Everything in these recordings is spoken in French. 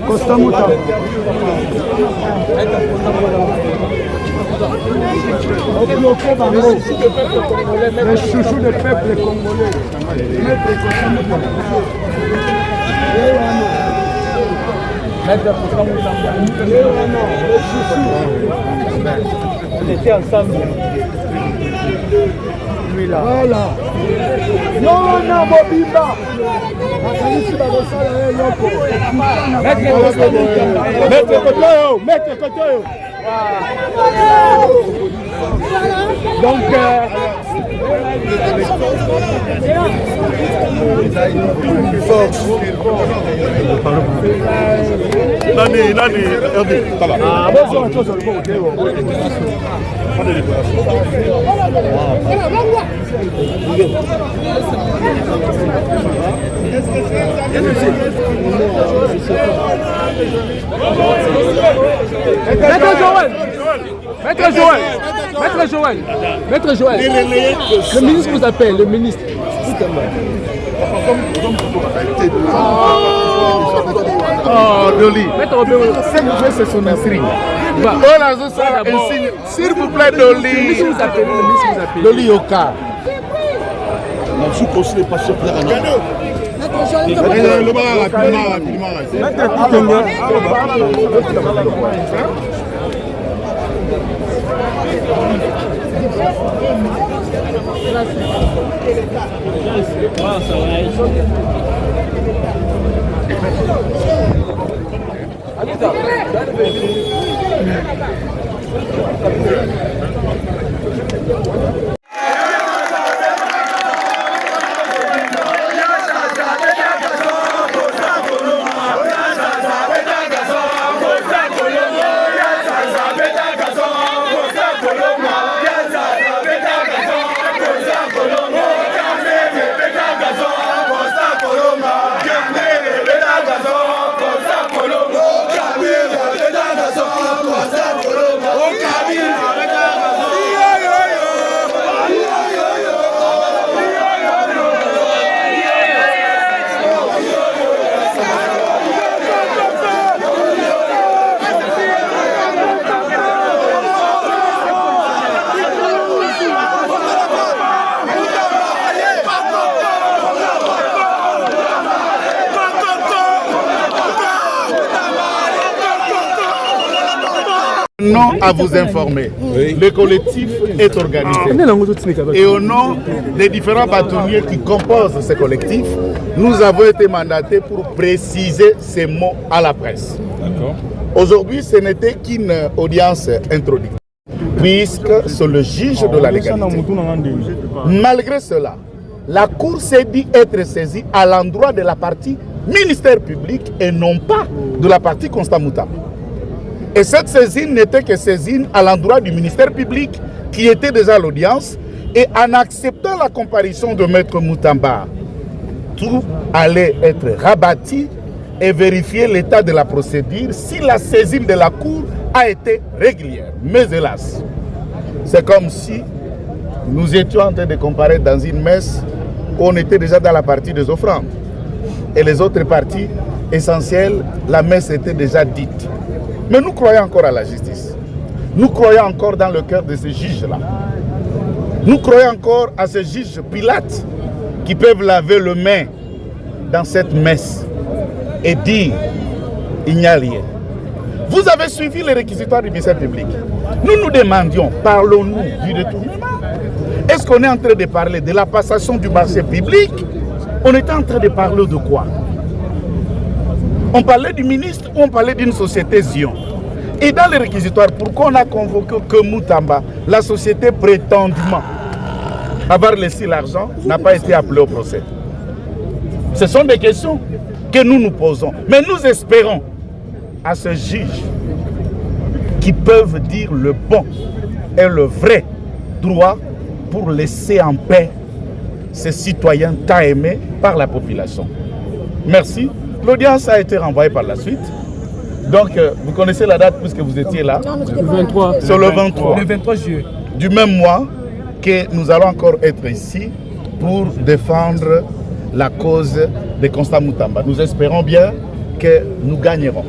Constant Mouta. Le chouchou du peuple congolais. Maître Constant Mouta. Maître Constant Mouta. Le chouchou. On était ensemble. Voilà. Non, non, Bobimba. Maître Kotoyo. Maître Kotoyo. Donc, Nani, ah, bonjour, Maître Joël, le ministre vous appelle, le ministre. Oh, Doli. C'est son inscrit. S'il vous plaît, Doli. Doli Yoka. Je suis considéré pas chef de Non à vous informer. Le collectif est organisé. Et au nom des différents bâtonniers qui composent ce collectif, nous avons été mandatés pour préciser ces mots à la presse. Aujourd'hui, ce n'était qu'une audience introductive, puisque c'est le juge de la légalité. Malgré cela, la Cour s'est dit être saisie à l'endroit de la partie ministère public et non pas de la partie Constant Mouta. Et cette saisine n'était que saisine à l'endroit du ministère public qui était déjà à l'audience. Et en acceptant la comparution de Maître Moutamba, tout allait être rabattu et vérifier l'état de la procédure si la saisine de la Cour a été régulière. Mais hélas, c'est comme si nous étions en train de comparer dans une messe où on était déjà dans la partie des offrandes. Et les autres parties essentielles, la messe était déjà dite. Mais nous croyons encore à la justice. Nous croyons encore dans le cœur de ces juges-là. Nous croyons encore à ces juges Pilates qui peuvent laver les mains dans cette messe et dire il n'y a rien. Vous avez suivi les réquisitoires du ministère public. Nous nous demandions, parlons-nous du détournement? Est-ce qu'on est en train de parler de la passation du marché public? On était en train de parler de quoi? On parlait du ministre ou on parlait d'une société Zion? Et dans les réquisitoires, pourquoi on a convoqué que Moutamba, la société prétendument avoir laissé l'argent, n'a pas été appelée au procès? Ce sont des questions que nous nous posons. Mais nous espérons à ce juge qui peuvent dire le bon et le vrai droit pour laisser en paix ces citoyens tant aimés par la population. Merci. L'audience a été renvoyée par la suite. Donc, vous connaissez la date puisque vous étiez là. Le 23. C'est le 23. Le 23 juillet. Du même mois que nous allons encore être ici pour défendre la cause de Constant Moutamba. Nous espérons bien que nous gagnerons.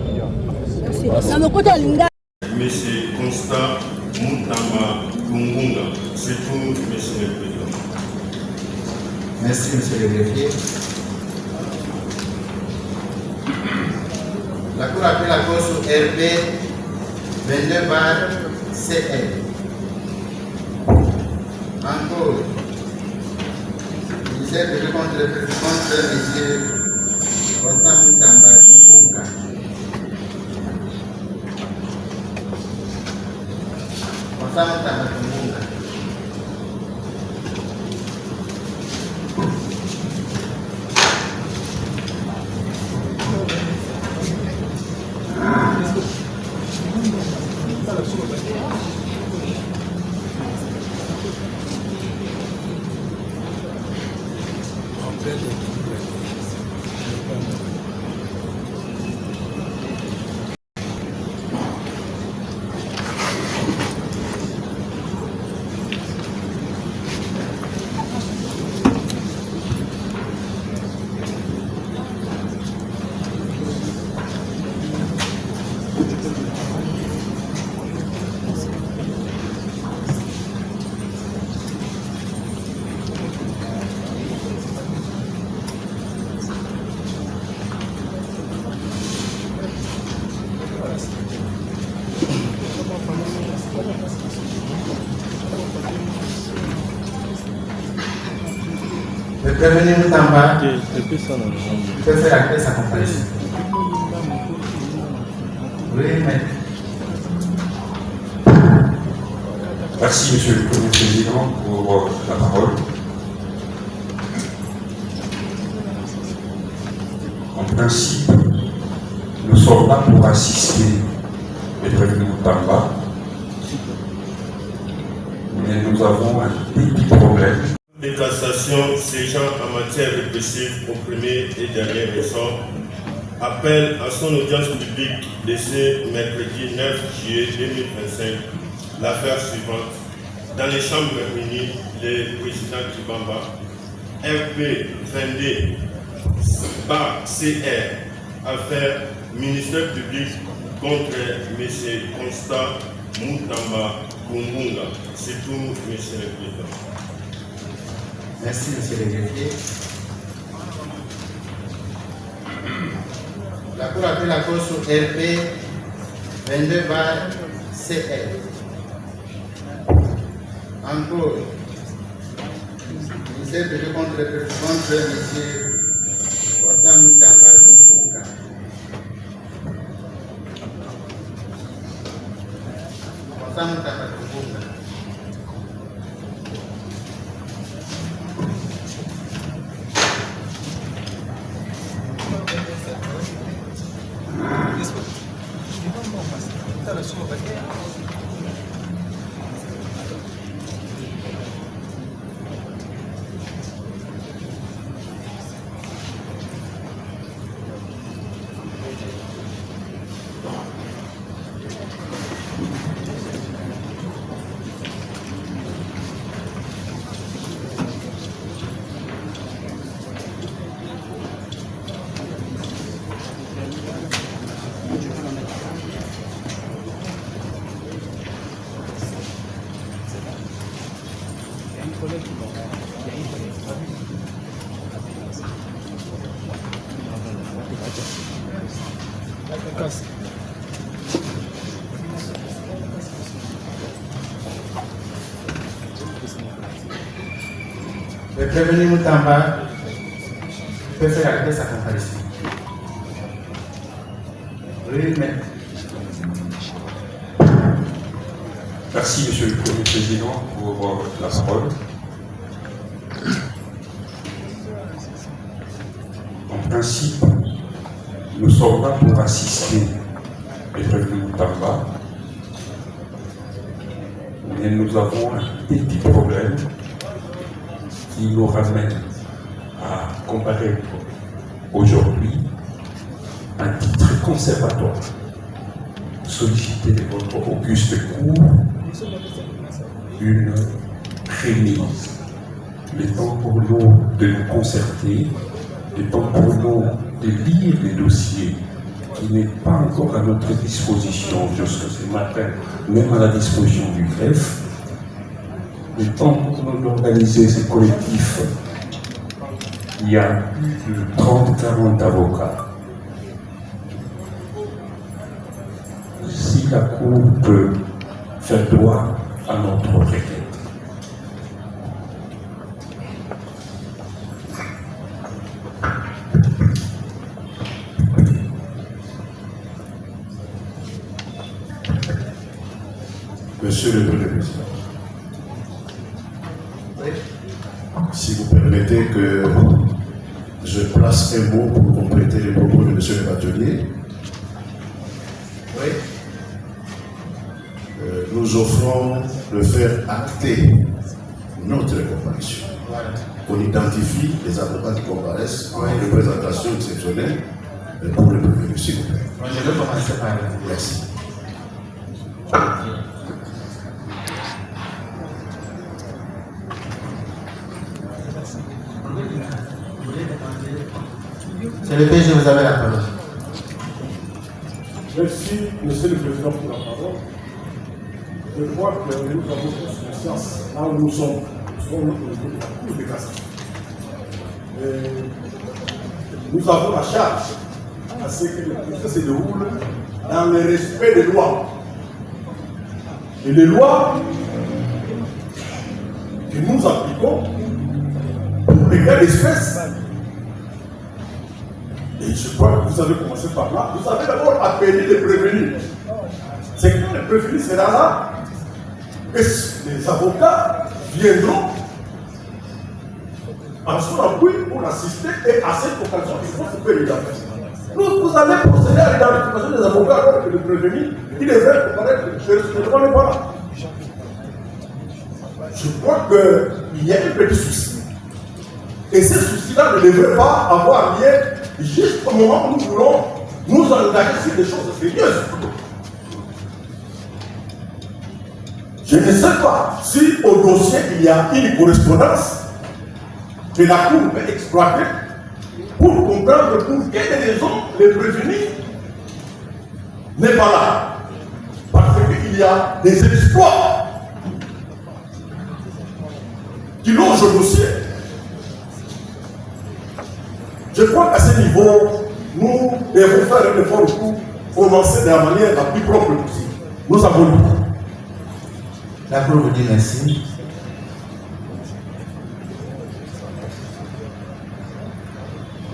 Monsieur Constant Moutamba Kungunga, c'est tout, Monsieur le Président. Merci, Monsieur le greffier. La Cour appelle la cause sur RB 22 bar CL. Encore. Il s'est fait contre M. Constant Moutamba Kungunga. Constant Moutamba Kungunga. Le prévenu Moutamba peut faire acter sa comparaison. Oui, mais. Merci, Monsieur le Premier Président, pour la parole. En principe, nous sommes là pour assister le prévenu Moutamba, mais nous avons un petit problème. De cassation séchant en matière répressive au premier et dernier ressort appelle à son audience publique de ce mercredi 9 juillet 2025 l'affaire suivante. Dans les chambres réunies, le président Kibamba, FP 22 par CR, affaire ministère public contre M. Constant Moutamba Kungunga. C'est tout, M. le Président. Merci, Monsieur le greffier. La Cour appelle la cause sur RP 22 bar CL. Encore. Il s'est fait contre M. Constant Moutamba Kungunga. Constant Moutamba Kungunga. Le prévenu Moutamba peut faire acter sa comparaison. Oui, mais. Merci, Monsieur le Premier Président, pour la parole. En principe, nous sommes là pour assister le prévenu Moutamba, mais nous avons un petit problème qui nous ramène à comparer aujourd'hui un titre conservatoire sollicité de votre auguste cour, une remise. Le temps pour nous de nous concerter, le temps pour nous de lire les dossiers qui n'est pas encore à notre disposition jusqu'à ce matin, même à la disposition du greffe, le temps pour nous d'organiser ces collectifs, il y a plus de 30-40 avocats. Si la Cour peut faire droit à notre requête. Monsieur le Premier Président, si vous permettez que je place un mot pour compléter les propos de Monsieur le bâtonnier. Oui. Nous offrons de faire acter notre comparution. Voilà. On identifie les avocats qui comparaissent en représentation exceptionnelle pour le premier, s'il vous plaît. Moi, je vais commencer par là. Merci. C'est le PG, vous avez la parole. Merci, Monsieur le Président, pour la parole. Je crois que nous avons tous conscience, là où nous sommes au niveau de la Cour de cassation. Nous avons la charge à ce que le procès se déroule dans le respect des lois. Et les lois que nous appliquons pour les cas d'espèce. Et je crois que vous avez commencé par là. Vous avez d'abord appelé les prévenus. C'est quand les prévenus seront là, et les avocats viendront en son appui pour assister, et à cette occasion, il faut se faire l'identification. Vous allez procéder à l'identification des avocats alors que les prévenus, ils devraient comparaître. Je ne demande pas là. Je crois qu'il y a un petit souci. Et ce souci-là ne devrait pas avoir lieu juste au moment où nous voulons nous engager sur des choses sérieuses. Je ne sais pas si au dossier il y a une correspondance que la Cour peut exploiter pour comprendre pour quelles raisons les prévenus n'est pas là. Parce qu'il y a des espoirs qui logent le dossier. Je crois qu'à ce niveau, nous devons faire un effort pour commencer de la manière la plus propre possible. Nous avons le temps. La Cour vous dit merci.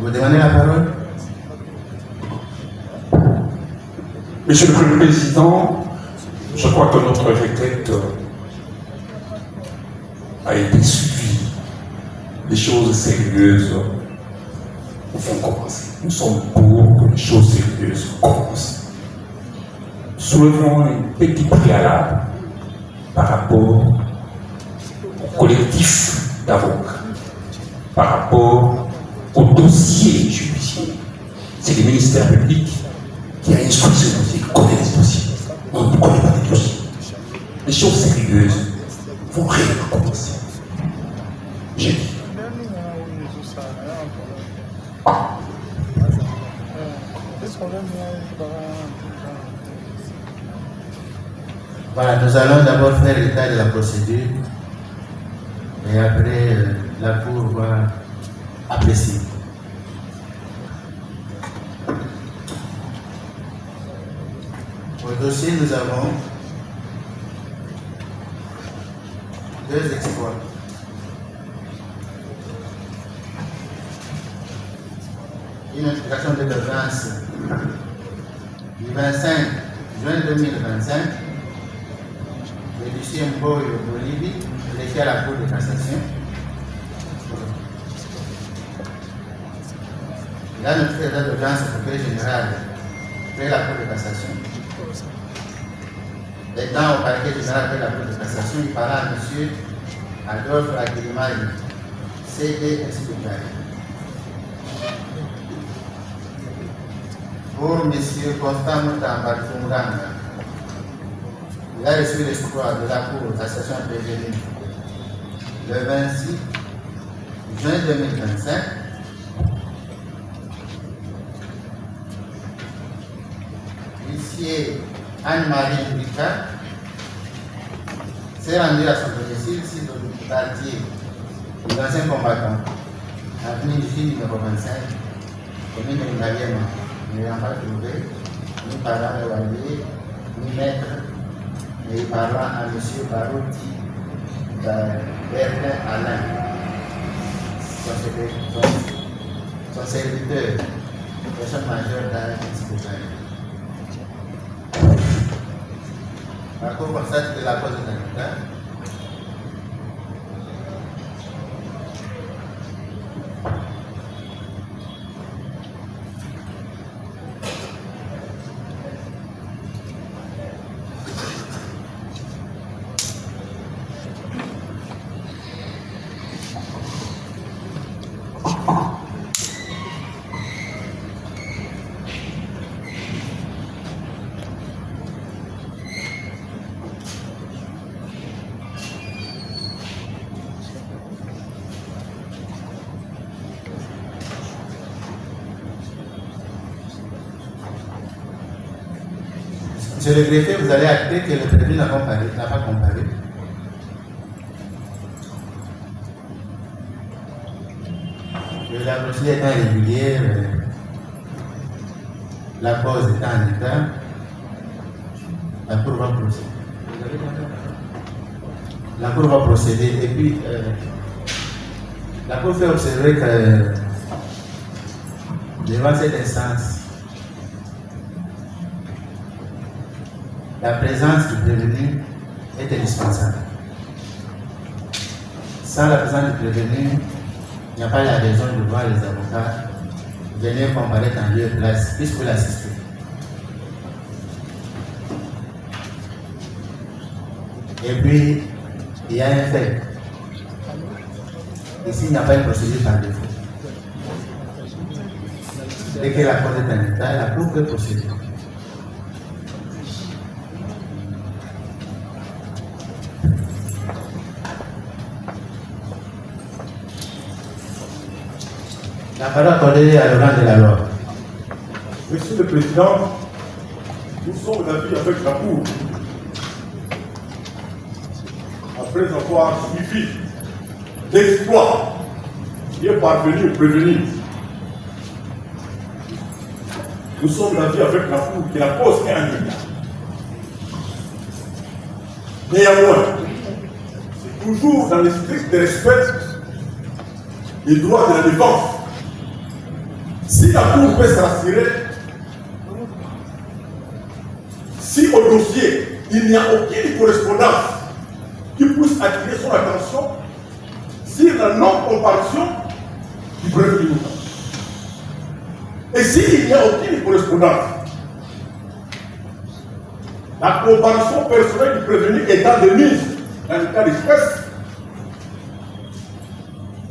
Vous demandez la parole? Monsieur le Premier Président, je crois que notre requête a été suivie. Les choses sérieuses vont commencer. Nous sommes pour que les choses sérieuses commencent. Soulevons un petit préalable par rapport au collectif d'avocats, par rapport au dossier judiciaire. C'est le ministère public qui a instruit ce dossier, qui connaît les dossiers. On ne connaît pas les dossiers. Les choses sérieuses vont réellement commencer. J'ai dit. Voilà, nous allons d'abord faire l'état de la procédure et après la Cour va apprécier. Au dossier, nous avons deux exploits. Une notification de l'urgence du 25 juin 2025. Le dossier Mboyo Bolivie, laissé à la Cour de cassation. Là, notre état d'urgence au procureur général fait la Cour de cassation. Étant au parquet général de la Cour de cassation, il parla à M. Adolphe Aguilimari, CD Escobar. Pour M. Constant Moutamba Funganga, il a reçu l'espoir de la Cour de cassation prévenue le 26 juin 2025. l'huissier Anne-Marie Ricard s'est rendu à son domicile, site du quartier des anciens combattants, avenue du Fil numéro 25, commune de Ngaliema, n'ayant pas trouvé ni parent évalué, ni maître, mais parlant à M. Barouti Berlin Alain, son serviteur, personne majeure d'âge ainsi que ça. La Cour constate que la cause est un Monsieur le greffier, vous allez acter que le prévenu n'a pas comparé. Que la procédure étant irrégulière, la cause étant en état, la Cour va procéder. La Cour va procéder et puis la Cour fait observer que devant cette instance, la présence du prévenu est indispensable. Sans la présence du prévenu, il n'y a pas la raison de voir les avocats venir comparaître en lieu et place, puisque vous l'assistez. Et puis, il y a un fait. Ici, il n'y a pas une procédure par défaut. Dès que la cause est en état, la Cour peut procéder. La parole accordée à Laurent de la Loi. Monsieur le Président, nous sommes d'avis avec la Cour. Après avoir suivi l'exploit qui est parvenu au prévenu, nous sommes d'avis avec la Cour que la cause est en état. Néanmoins, c'est toujours dans le strict respect des droits de la défense. Si la Cour peut s'assurer, si au dossier il n'y a aucune correspondance qui puisse attirer son attention sur la non-comparution du prévenu. Et s'il n'y a aucune correspondance, la comparution personnelle du prévenu étant de mise dans le cas d'espèce,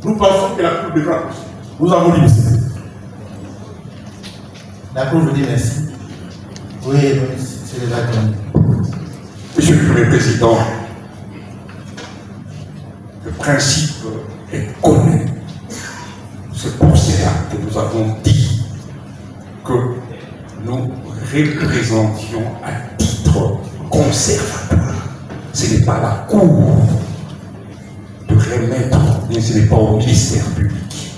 nous pensons que la Cour devra procéder. Nous avons dit merci. La Cour vous dit merci. Oui, monsieur le Bâton. Monsieur le Premier Président, le principe est connu. C'est pour cela que nous avons dit que nous représentions à titre conservatoire. Ce n'est pas la Cour de remettre, mais ce n'est pas au ministère public.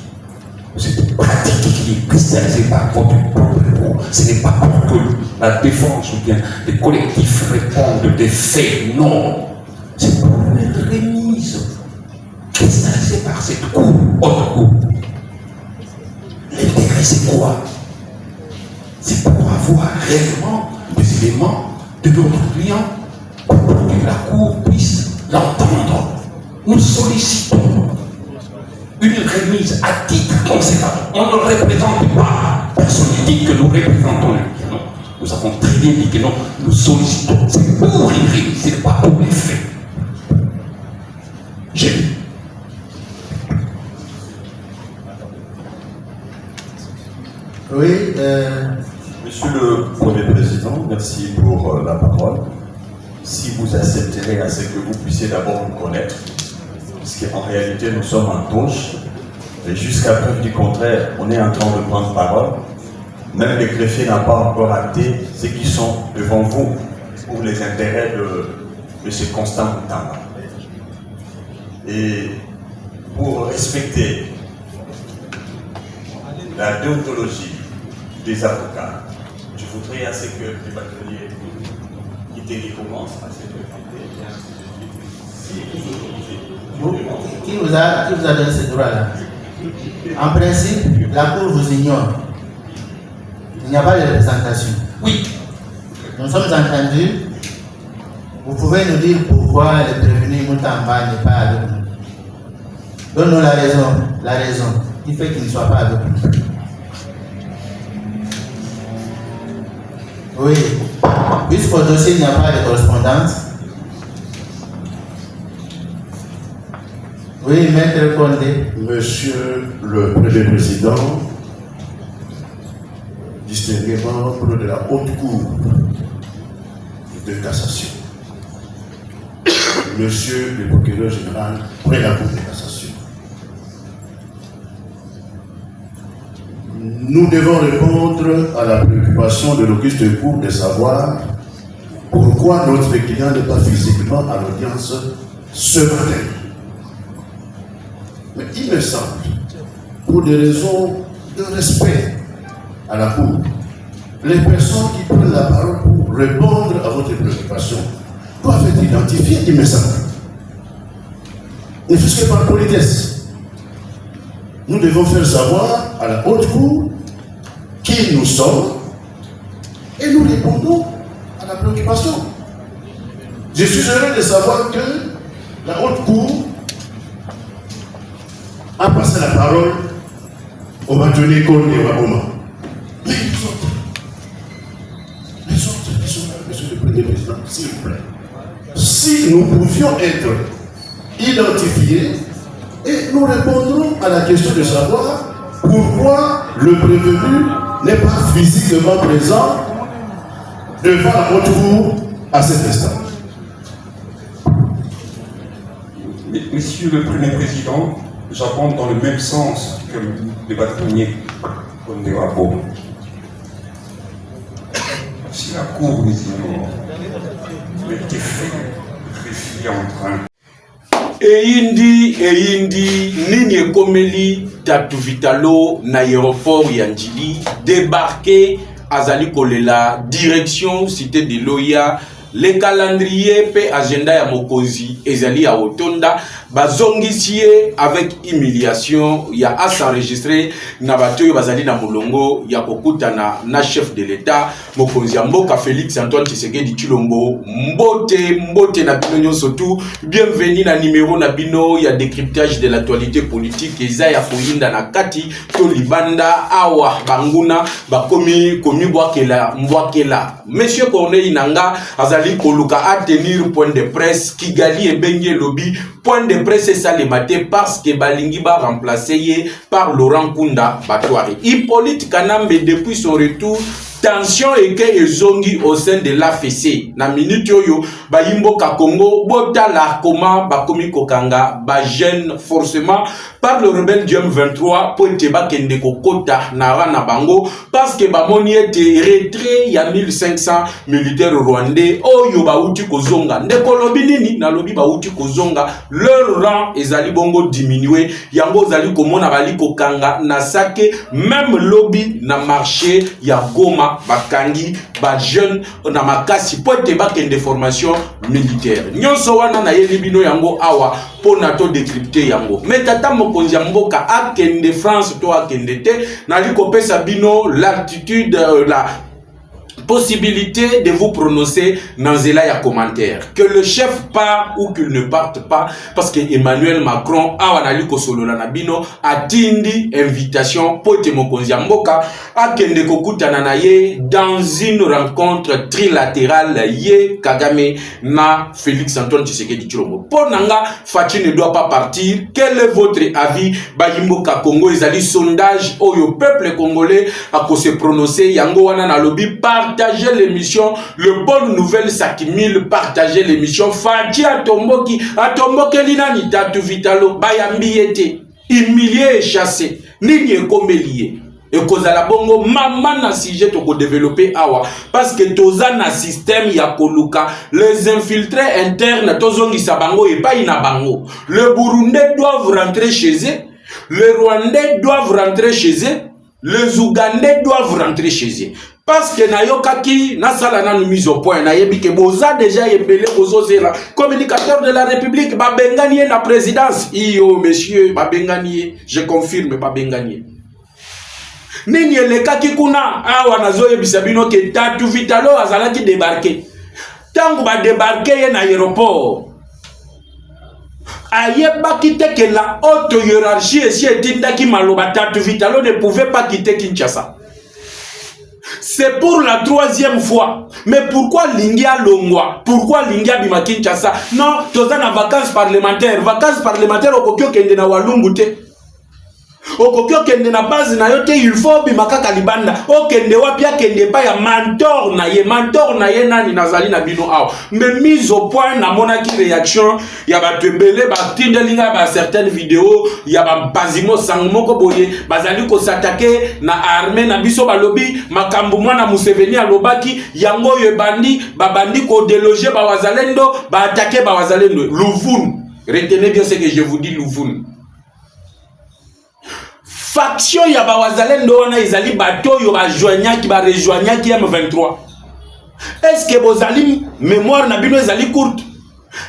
C'est une pratique qui est cristallisée par votre propre mot. Ce n'est pas pour que la défense ou bien les collectifs répondent des faits, non. C'est pour une remise cristallisée par cette Cour, haute Cour. L'intérêt, c'est quoi? C'est pour avoir réellement des éléments de notre client pour que la Cour puisse l'entendre. Nous sollicitons une remise à titre conservateur. On ne représente pas. Personne ne dit que nous représentons le client. Nous avons très bien dit que non, nous sollicitons. C'est pour une remise, ce n'est pas pour les faits. J'ai dit. Oui, Monsieur le Premier Président, merci pour la parole. Si vous accepterez à ce que vous puissiez d'abord nous connaître, parce qu'en réalité nous sommes en touche, et jusqu'à preuve du contraire, on est en train de prendre parole. même le greffier n'a pas encore acté ceux qui sont devant vous pour les intérêts de ce Constant Moutamba. Et pour respecter la déontologie des avocats, je voudrais à ce que le bâtonnier qui commence à cette Qui vous a donné ce droit-là? En principe, la Cour vous ignore. Il n'y a pas de représentation. Oui. Nous sommes entendus. Vous pouvez nous dire pourquoi le prévenu Moutamba n'est pas avec nous. Donne-nous la raison qui fait qu'il ne soit pas avec nous. Oui. Puisqu'au dossier, il n'y a pas de correspondance. Oui, Maître Condé. Monsieur le Premier Président, distingué membre de la Haute Cour de cassation, Monsieur le Procureur Général près la Cour de cassation, nous devons répondre à la préoccupation de l'auguste Cour de savoir pourquoi notre client n'est pas physiquement à l'audience ce matin. Mais il me semble, pour des raisons de respect à la Cour, les personnes qui prennent la parole pour répondre à votre préoccupation doivent être identifiées, il me semble. Ne fût-ce que par politesse. Nous devons faire savoir à la Haute Cour qui nous sommes et nous répondons à la préoccupation. Je suis heureux de savoir que la Haute Cour a passé la parole au bâtonnier Condé et Waboma. Mais les autres qui sont là, Monsieur le Premier Président, s'il vous plaît, si nous pouvions être identifiés, et nous répondrons à la question de savoir pourquoi le prévenu n'est pas physiquement présent devant la Haute Cour à cet instant. Monsieur le Premier Président, j'abonde dans le même sens que le bâtonnier Condé Waboma. Si la Cour nous ignore, mais qu'est fait le greffier en train? Eyindi nini ekomeli Tatu Vitalo na aéroport ya Njili débarqué azali kolela direction cité de Loya. Le calendrier pe agenda ya mokonzi ezali ya otonda bazongisie avec humiliation ya à s'enregistrer na batoyo bazali na mulongo ya kokutana na chef de l'état mokonzi ya mboka Félix Antoine Tshisekedi Tshilombo mbote na bino nyonso tout bienvenue na numéro na bino ya décryptage de l'actualité politique eza ya koyinda na kati to libanda awa banguna bakomi mbwakela monsieur Corneille Nanga azali koluka à tenir point de presse Kigali et Bengue Lobby point de presse ça le matin parce que balingi ba remplacé par Laurent Kunda Batouari. Hippolyte Kanambe depuis son retour tension et que zongi au sein de l'AFC na minute yoyo ba yimboka Congo bota la koma ba komi kokanga ba jeune forcément par le rebelle du M23 pour te ba kende kokota na rana bango parce que ba moni était retrait ya 1500 militaires rwandais oyo ba uti kozonga ndeko lobi nini na lobi ba uti kozonga leur rang ezali bongo diminué yango zali komona bali kokanga na sake même lobby na marché ya Goma bakangi ba jeune na makasi pote bakende formation militaire nyonso wana na yeli bino yango awa pona to décrypter yango mais tata mokonzi ya mboka akende France to akende te na likopesa bino l'attitude la possibilité de vous prononcer dans un commentaire que le chef part ou qu'il ne parte pas parce que Emmanuel Macron awanali kosolola na bino atindi invitation pote mokonzi ya mboka akende kokutana na ye dans une rencontre trilatérale ye Kagame na Félix Antoine Tshisekedi Tshilombo. Ponanga Fachi ne doit pas partir. Quel est votre avis? Bayimboka Congo ezali sondage oyo peuple congolais a se prononcer yango wana na lobby partagez l'émission, le bonne nouvelle s'accumule, partagez l'émission. Fachi atomboki linani Tatu Vitalo bayambi ete humilié et chassé nini ekomelié Et kozala bongo maman na sujet to ko développer awa parce que toza na système ya koluka les infiltrés internes tozongi sabango et pas ina bango. Le Burundais doivent rentrer chez eux, les Rwandais doivent rentrer chez eux, les Ougandais doivent rentrer chez eux. Parce que na yokaki na sala na mise au point na yebi ke boza déjà yebele bozo zera communicateur de la République ba bengani na présidence. Iyo monsieur ba bengani, je confirme ba bengani. Nini elekaki kuna awa nazoye bisabino ke Tatu Vitalo azalaki débarquer. Tango ba débarquer na aéroport. Ayeba kite que la haute hiérarchie et etindaki maloba Tatu Vitalo ne pouvait pas quitter Kinshasa. C'est pour la 3e fois. Mais pourquoi Lingia Longwa? Pourquoi Lingia Bima Kinshasa? Non, toza na vacances parlementaires. Vacances parlementaires au kokyo kende na walungu te. Okokyo kende na base na yote il faut bimaka kalibanda okende wapia kende pa ya mentor na ye nani nazali na bino aw mais mise au point na monaki réaction ya batebele ba tindelinga ba certaines vidéos ya ba bazimo sangmoko boye bazali ko s'attaquer na armée na biso balobi makambu mwana Museveni alobaki yango ye bandi babandi ko déloger ba wazalendo ba attaquer ba wazalendo Louvoun. Retenez bien ce que je vous dis Louvoun. Faction ya bawazalendo wana izali bato yo bajoignaki ba rejoignaki M23. Est-ce que bozali mémoire na bino ezali courte?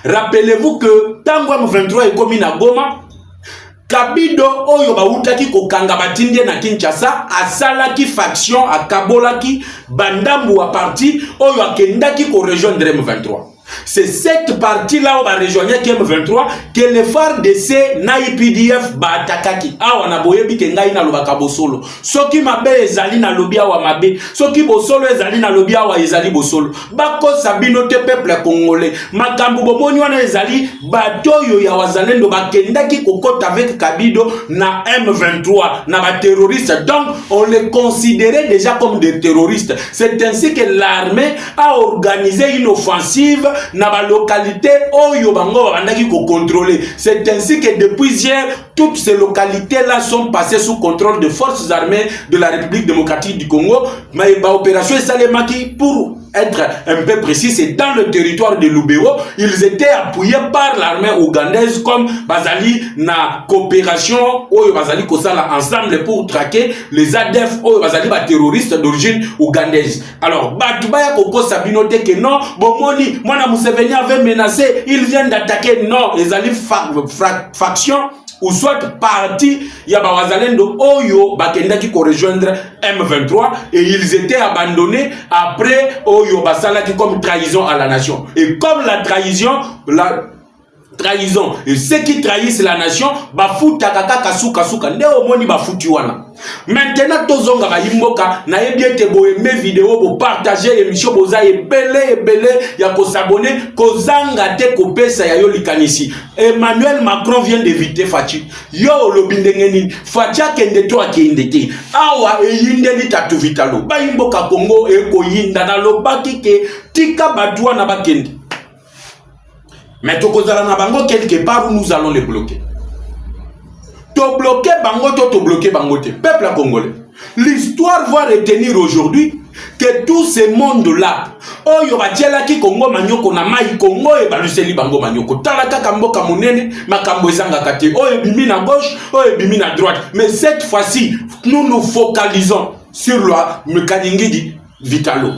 Rappelez-vous que tango M23 ekomi na Goma, Kabido oyo bautaki kokanga batindie na Kinshasa asalaki faction akabolaki bandambu wa parti oyo akendaki ko rejoindre M23. C'est cette partie-là où va rejoindre M23 que les phares de ces NAIPDF batakaki. Awa na boyebi ke ngai na lobaka bosolo. Soki mabe ezali na lobia wa mabe, soki bosolo ezali na lobia wa ezali bosolo. Bako sabino te peuple congolais. Makambu bomoni wana ezali batoyo ya wazalendo bakendaki kokota avec Kabido na M23 na ba terroristes. Donc on les considérait déjà comme des terroristes. C'est ainsi que l'armée a organisé une offensive na ba localité oyo bango bandaki ko contrôler. C'est ainsi que depuis hier toutes ces localités là sont passées sous contrôle de forces armées de la République démocratique du Congo. Mais ba opération Salemaki, pour être un peu précis, c'est dans le territoire de Lubero. Ils étaient appuyés par l'armée ougandaise comme bazali na coopération oyo bazali kosala ensemble pour traquer les ADF oyo bazali ba terroristes d'origine ougandaise. Alors batubaya koko sabinote que non bomoni mwana Museveni avait menacé, ils viennent d'attaquer. Non, les ali faction ou soit parti ya bawazalendo oyo bakendaki ko rejoindre M23 et ils étaient abandonnés après oyo basalaki comme trahison à la nation. Et comme la trahison et ceux qui trahissent la nation bafuta kaka suka nde omoni bafuti wana. Maintenant tozonga ba yimboka na yebiete boyeme vidéo bo partager émission boza ebele ya ko s'abonner kozanga te kopesa ya yo likanisi. Emmanuel Macron vient d'éviter Fachi. Yo lobindengeni Fachi akende to akende te. Awa eyinde li Tatu Vitalo. Ba yimboka Congo e ko yinda na lobaki ke tika batwa na bakende. Mais tokozala na bango quelque part où nous allons les bloquer. To bloquer bango, to bloquer bango te. Peuple congolais. L'histoire va retenir aujourd'hui que tout ce monde-là, oyo batiela ki Congo manyoko na mai Congo e baluseli bango manyoko. Talaka kamboka monene, makambo ezanga kate. Oyo bimi na gauche, oyo bimi na droite. Mais cette fois-ci, nous nous focalisons sur loi Kanyingidi Vitalo.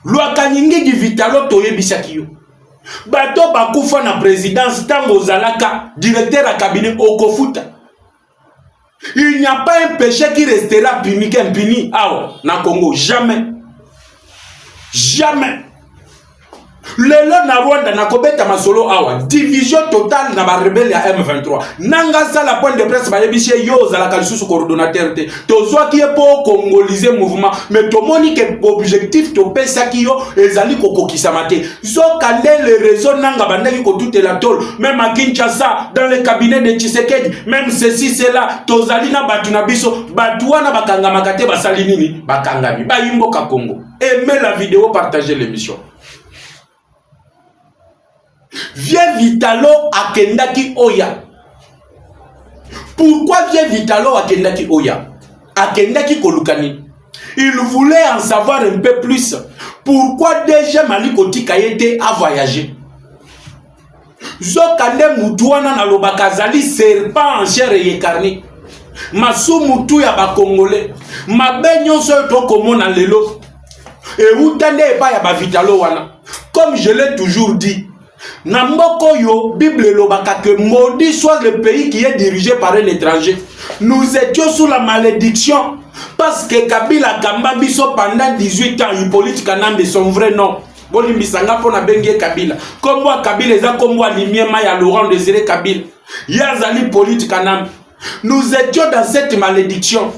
Loi Kanyingidi Vitalo toyebisaki yo. Bato bakufa na présidence tango zalaka directeur à cabinet okofuta. Il n'y a pas un péché qui restera impuni na Congo. Jamais. Jamais. Lelo na Rwanda na kobeta masolo awa division totale na ba rebelle ya M23 nanga sa la point de presse ba yebiche yo za la kalisusu coordonnateur te tozwa ki po congoliser mouvement mais to moni que objectif to pesa ki yo ezali kokokisa mate zo kande le réseau nanga bandaki ko toute la tol même à Kinshasa dans le cabinet de Tshisekedi même ceci cela tozali na batu na biso batu wana bakanga makate basali nini bakangami ba yimboka Congo. Aimez la vidéo, partagez l'émission. Vieux Vitalo akendaki Oya. Pourquoi Vieux Vitalo akendaki Oya? akendaki kolukani. Il voulait en savoir un peu plus. Pourquoi déjà Mali Kotika a voyagé? Zokande Moutouana na lobakazali serpent en chair et carne. Masu Moutou ya ba Congolais. Mabenyo so to komona lelo. Et utande pa ya ba vitalo wana. Comme je l'ai toujours dit, Namboko yo, Bible lobaka que maudit soit le pays qui est dirigé par un étranger. Nous étions sous la malédiction parce que Kabila Kamba biso pendant 18 ans, Hippolyte Kanambe son vrai nom. Bolimbisanga pona bengie Kabila. Comme moi Kabila eza comme moi Limiema ya Laurent Désiré Kabila. Yazali Hippolyte Kanambe. Nous étions dans cette malédiction.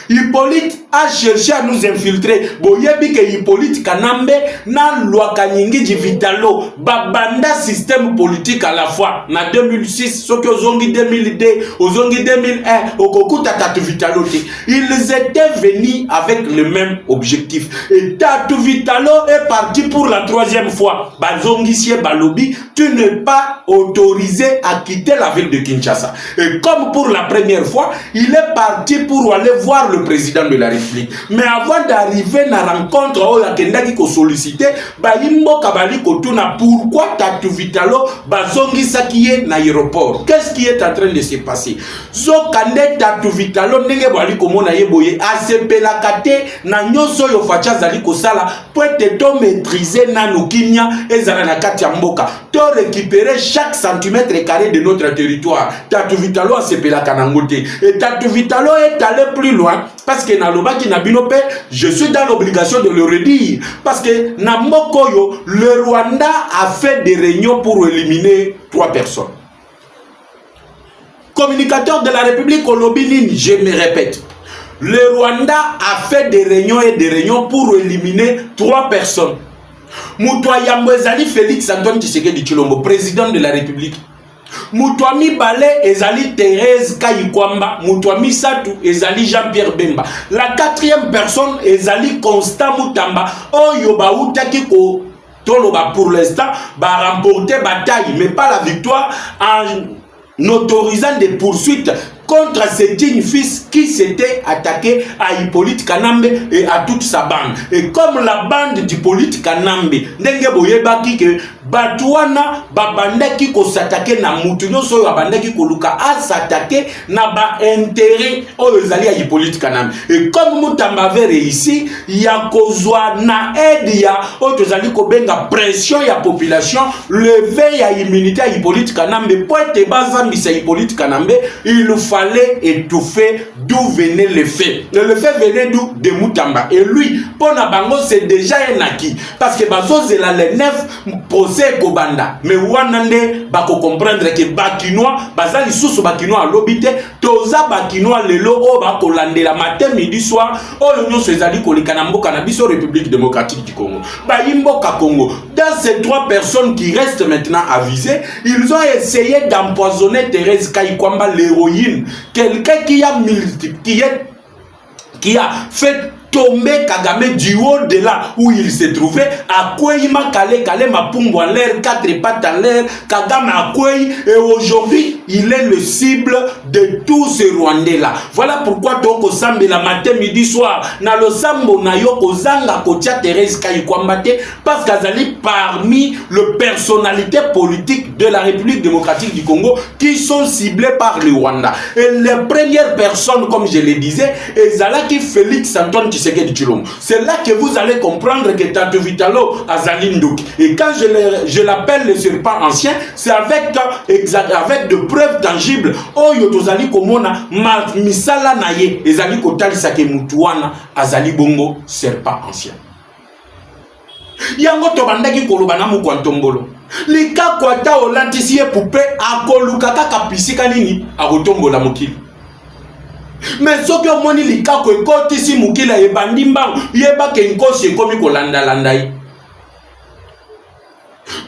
Hippolyte a cherché à nous infiltrer. Boyebi ke Hippolyte Kanambe na loi kanyingi di vitalo babanda système politique à la fois. Na 2006, soki ozongi 2002, ozongi 2001, okokuta tatu vitalo te. Ils étaient venus avec le même objectif. Et tatu vitalo est parti pour la 3e fois. Bazongi sie balobi, tu n'es pas autorisé à quitter la ville de Kinshasa. Et comme pour la première fois, il est parti pour aller voir le président de la République. Mais avant d'arriver à la rencontre, il a sollicité, pourquoi Tatu Vitalo bazongi sakiye na aéroport? Qu'est-ce qui est en train de se passer? Zokande Tatu Vitalo nenge bali komona yeboye asepela kate na nyoso yo facha zali kosala peut to maîtriser na nukimia ezala na kati ya mboka to récupérer chaque centimètre carré de notre territoire. Tatu Vitalo asepela kanangote et Tatu Vitalo est allé plus loin parce que nalobaki na binope, je suis dans l'obligation de le redire parce que na mokoyo le Rwanda a fait des réunions pour éliminer 3 personnes. Communicateur de la République Olobinini, je me répète, le Rwanda a fait des réunions et des réunions pour éliminer 3 personnes. Moutouaya Mwezali Félix Antoine Tshisekedi Tshilombo, président de la République. Moutouami Balé ezali Thérèse Kayikwamba, Moutouami Satou ezali Jean-Pierre Bemba. La 4e personne ezali Constant Moutamba. Oyo ba utaki ko toloba pour l'instant ba remporter bataille mais pas la victoire en autorisant des poursuites contre ces dignes fils qui s'étaient attaqués à Hippolyte Kanambe et à toute sa bande. Et comme la bande d'Hippolyte Kanambe, ndenge boyebaki ke batouana babandaki ko s'attaquer na mutu nyonso babandaki ko luka a s'attaquer na ba intérêt oyozali à Hippolyte Kanambe. Et comme Moutamba avait réussi, ya kozwa na aide ya otozali ko benga pression ya population, lever ya immunité à Hippolyte Kanambe pour être bazambisa Hippolyte Kanambe, il fallait étouffer d'où venait le fait. Le fait venait d'où? De Moutamba. Et lui, pour Nabango, c'est déjà un acquis. Parce que Bazo Zela le 9 procès Kobanda. Mais Wanande, bako comprendre que Bakinois, Bazali sous Bakinois à l'obité, Toza Bakinois lelo o bako lande la matin, midi, soir, o l'Union Sezali Kolikanambo Cannabis République démocratique du Congo. Bayimboka Congo. Dans ces 3 personnes qui restent maintenant avisées, ils ont essayé d'empoisonner Thérèse Kayikwamba, l'héroïne. Quelqu'un qui a fait tomber Kagame du haut de là où il se trouvait, à Kouéima Kale Mapumbo en l'air, 4 pattes en l'air, Kagame à Kouéi, et aujourd'hui, il est le cible de tous ces Rwandais là. Voilà pourquoi Toko Sambe la matin, midi, soir, na lo Sambo na yoko zanga kotia Thérèse Kayikwamba parce qu'Azali parmi les personnalités politiques de la République démocratique du Congo qui sont ciblées par le Rwanda. Et les premières personnes, comme je le disais, Ezalaki Félix Antoine c'est là que vous allez comprendre que Tatu Vitalo Azali Ndouk. Et quand je l'appelle le serpent ancien, c'est avec de preuves tangibles. Oh yotozali komona misala naye ezali kotali sake mutuana Azali Bongo serpent ancien. Yango tobandaki koloba na mukwantombolo. Lika kwata olantisi ye poupée akoluka kaka pisika nini akotombola mokili. Mais ce que moni likako ekoti si mukila ebandi mbangu yeba ke nkosi ekomi kolanda landai.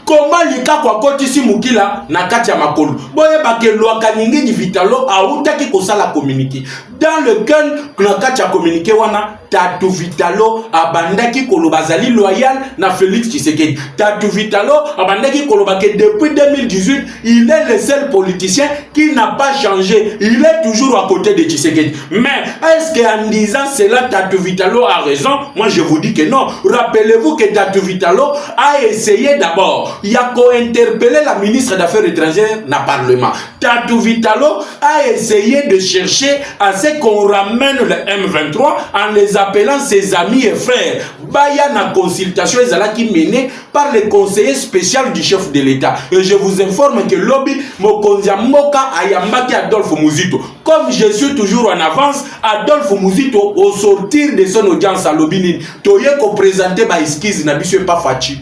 Comment likako akoti si mukila na kati ya makolo. Boyeba ke lwaka nyingi di vitalo autaki kosala communiquer. dans lequel Knaka a communiqué wana Tatu Vitalo abandaki kolobazali loyal na Félix Tshisekedi. Tatu Vitalo abandaki kolobake depuis 2018, il est le seul politicien qui n'a pas changé. Il est toujours à côté de Tshisekedi. Mais est-ce qu'en disant cela, Tatu Vitalo a raison? Moi je vous dis que non. Rappelez-vous que Tatu Vitalo a essayé d'abord, il a co-interpellé la ministre des Affaires étrangères dans le Parlement. Tatu Vitalo a essayé de chercher à ce qu'on ramène le M23 en les appelant ses amis et frères. Baya na consultation qui menée par le conseiller spécial du chef de l'État. Et je vous informe que lobby Mokonzia Moka Ayambaki Adolphe Muzito. Comme je suis toujours en avance, Adolphe Muzito au sortir de son audience à Lobini, Toye ko présenté ba esquisse na biso pas fachi.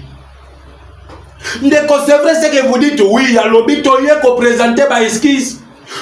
C'est vrai ce que vous dites, oui, à lobby Toye ko présenté ba esquisse.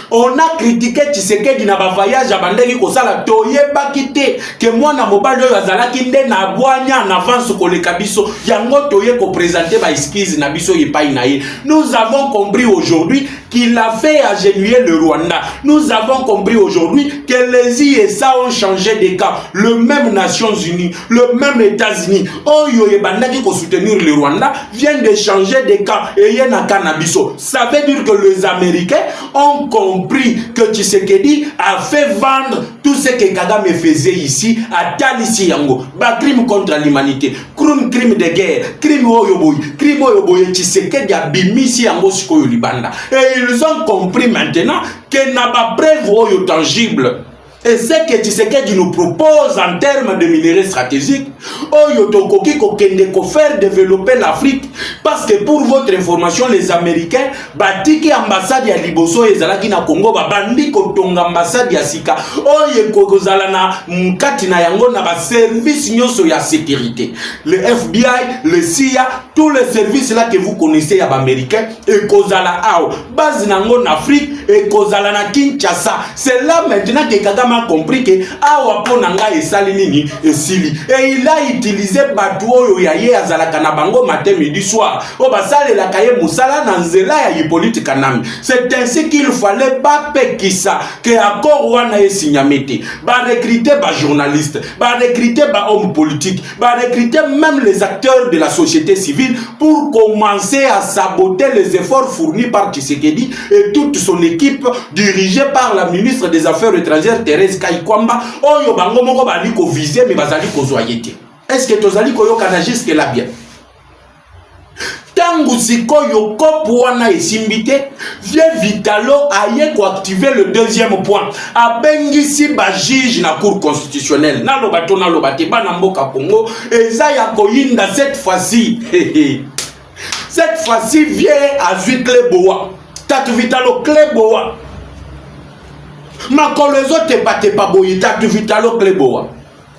On a critiqué Tshisekedi na ba voyage abandeki ko sala Toye bakite que moi na mobile yo azalaki nde na bwanya en avance ko le kabiso yango Toye ko présenter ba esquisse na biso yepai na ye. Nous avons compris aujourd'hui qu'il a fait agenouiller le Rwanda. Nous avons compris aujourd'hui que les ISA ont changé de camp. Le même Nations Unies, le même États-Unis, Oyo Ebandaki ko soutenir le Rwanda vient de changer de camp et yena cannabiso. Ça veut dire que les Américains ont compris que Tshisekedi a fait vendre tout ce que Kagame faisait ici à Talissi Yango. Ba crime contre l'humanité, crime de guerre, crime oyoboy, Tshisekedi a bimisi Yango sikoyo libanda. Et ils ont compris maintenant qu'il n'a pas preuve tangible. Et ce que Tshisekedi nous propose en termes de minerais stratégiques, Oyotokoki kokende ko faire développer l'Afrique. Parce que pour votre information, les Américains, batiki ambassade ya Liboso ezalaki na Congo, babandi kotonga ambassade ya Sika. Oye kozala na mkati na yango na ba service nyoso ya sécurité. Le FBI, le CIA, tous les services là que vous connaissez ya Américains, et kozala ao base nango en Afrique et kozala na Kinshasa. C'est là maintenant que Kagame a compris que awa ponanga esali nini esili. Et il a utilisé batuo ya ye azalaka na bango matin midi soir. O basale la kaye musala na nzela ya Hippolyte Kanambi. C'est ainsi qu'il fallait pas pekisa que accord wana esignamete. Ba recruter ba journaliste, ba recruter ba homme politique, ba recruter même les acteurs de la société civile pour commencer à saboter les efforts fournis par Tshisekedi et toute son équipe dirigée par la ministre des Affaires étrangères Thérèse Kaikwamba. Oyo bango moko bali ko viser mais bazali ko zoyete. Est-ce que tozali ko yokana jusque là bien? Tangu sikoyo kopo wana esimbite, vie Vitalo aye ko activer le deuxième point. Abengisi ba juge na cour constitutionnelle. Na lobato na lobate bana mboka Congo, eza ya koyinda cette fois-ci. Cette fois-ci vient à Cleboa. Tatu Vitalo Cleboa. Makolezo te pas boyi Tatu Vitalo Cleboa.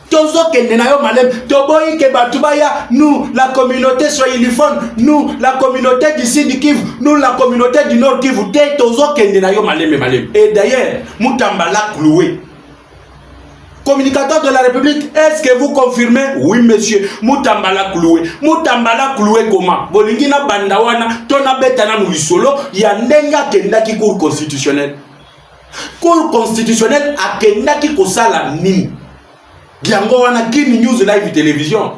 Tozo kende na yo malem toboyi ke batubaya nous la communauté soyiliphone, nous la communauté du Sud Kivu, nous la communauté du Nord Kivu, te tozo kende na yo malem. Et d'ailleurs Mutambala cloué, communicateur de la République, est-ce que vous confirmez? Oui monsieur, Mutambala cloué. Mutambala cloué comment? Bolingina bandawana tona betana nuisolo ya ndenga kenda ki cour constitutionnelle. Cour constitutionnelle a kenda ki kosala nini? Giango wana Kini News Live Télévision.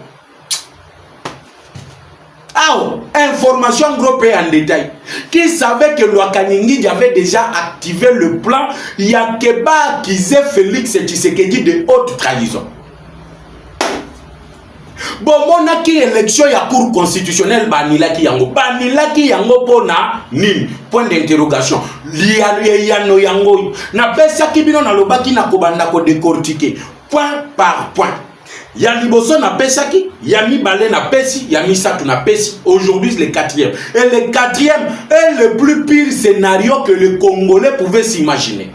Information groupe en détail. Qui savait que Lwakaningi avait déjà activé le plan Yakeba accusé Félix Tshisekedi de haute trahison. Bon, mon aki élection ya cour constitutionnelle banilaki yango pona nini? Point d'interrogation. Liano yango. Na pesa kibino na lobaki na kobanda ko décortiquer point par point. Ya liboso na pesaki, ya mi balé na pesi, ya mi satu na pesi. Aujourd'hui le quatrième. Et le quatrième est le plus pire scénario que le Congolais pouvait s'imaginer.